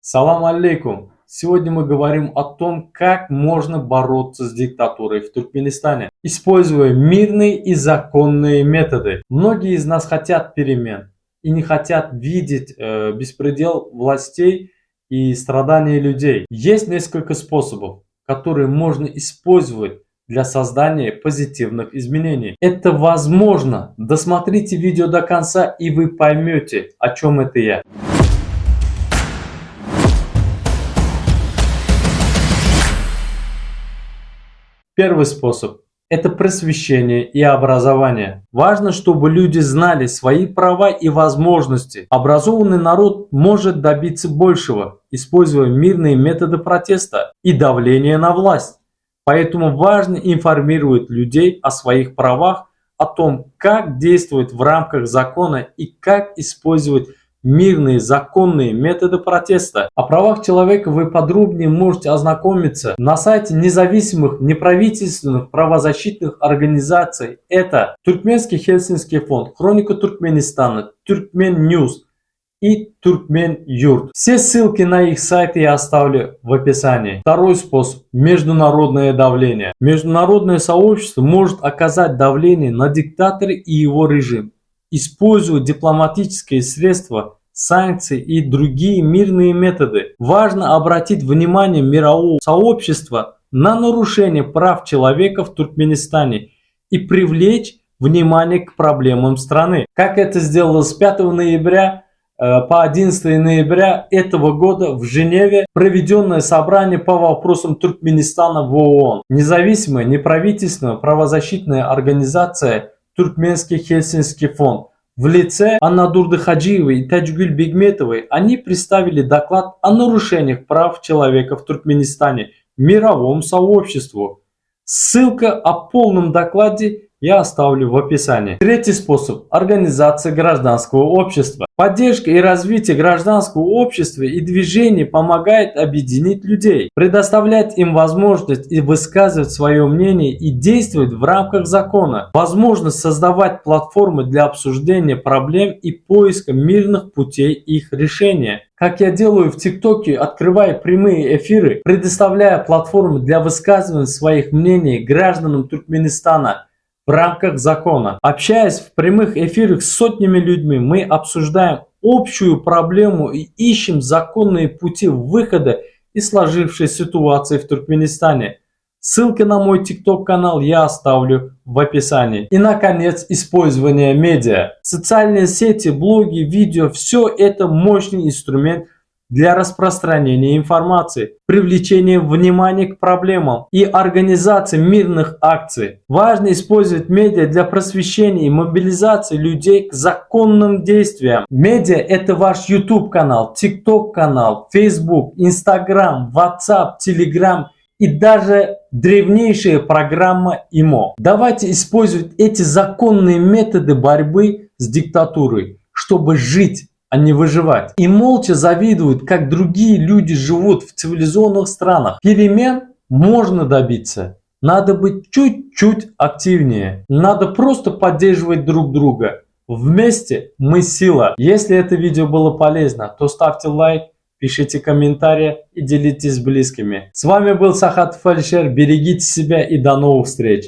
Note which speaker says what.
Speaker 1: Салам алейкум! Сегодня мы говорим о том, как можно бороться с диктатурой в Туркменистане, используя мирные и законные методы. Многие из нас хотят перемен и не хотят видеть беспредел властей и страдания людей. Есть несколько способов, которые можно использовать для создания позитивных изменений. Это возможно. Досмотрите видео до конца, и вы поймете, о чем это я. Первый способ – это просвещение и образование. Важно, чтобы люди знали свои права и возможности. Образованный народ может добиться большего, используя мирные методы протеста и давления на власть. Поэтому важно информировать людей о своих правах, о том, как действовать в рамках закона и как использовать мирные законные методы протеста. О правах человека вы подробнее можете ознакомиться на сайте независимых неправительственных правозащитных организаций. Это Туркменский Хельсинский фонд, Хроника Туркменистана, Turkmen News и Turkmen Yurt. Все ссылки на их сайты я оставлю в описании. Второй способ – международное давление. Международное сообщество может оказать давление на диктатора и его режим, используя дипломатические средства, санкции и другие мирные методы. Важно обратить внимание мирового сообщества на нарушение прав человека в Туркменистане и привлечь внимание к проблемам страны. Как это сделалось с 5 ноября по 11 ноября этого года в Женеве проведенное собрание по вопросам Туркменистана в ООН. Независимая неправительственная правозащитная организация Туркменский Хельсинский фонд в лице Аннадурды Хаджиевой и Таджгуль Бегметовой они представили доклад о нарушениях прав человека в Туркменистане мировому сообществу. Ссылка о полном докладе я оставлю в описании. Третий способ – организация гражданского общества. Поддержка и развитие гражданского общества и движения помогает объединить людей, предоставлять им возможность и высказывать свое мнение и действовать в рамках закона. Возможность создавать платформы для обсуждения проблем и поиска мирных путей их решения. Как я делаю в ТикТоке, открывая прямые эфиры, предоставляя платформы для высказывания своих мнений гражданам Туркменистана в рамках закона. Общаясь в прямых эфирах с сотнями людьми, мы обсуждаем общую проблему и ищем законные пути выхода из сложившейся ситуации в Туркменистане. Ссылки на мой TikTok канал я оставлю в описании. И, наконец, использование медиа. Социальные сети, блоги, видео – все это мощный инструмент для распространения информации, привлечения внимания к проблемам и организации мирных акций. Важно использовать медиа для просвещения и мобилизации людей к законным действиям. Медиа – это ваш YouTube канал, TikTok канал, Facebook, Instagram, WhatsApp, Telegram и даже древнейшая программа ИМО. Давайте использовать эти законные методы борьбы с диктатурой, чтобы жить, а не выживать. И молча завидуют, как другие люди живут в цивилизованных странах. Перемен можно добиться. Надо быть чуть-чуть активнее. Надо просто поддерживать друг друга. Вместе мы сила. Если это видео было полезно, то ставьте лайк, пишите комментарии и делитесь с близкими. С вами был Сахатов Алишер. Берегите себя и до новых встреч.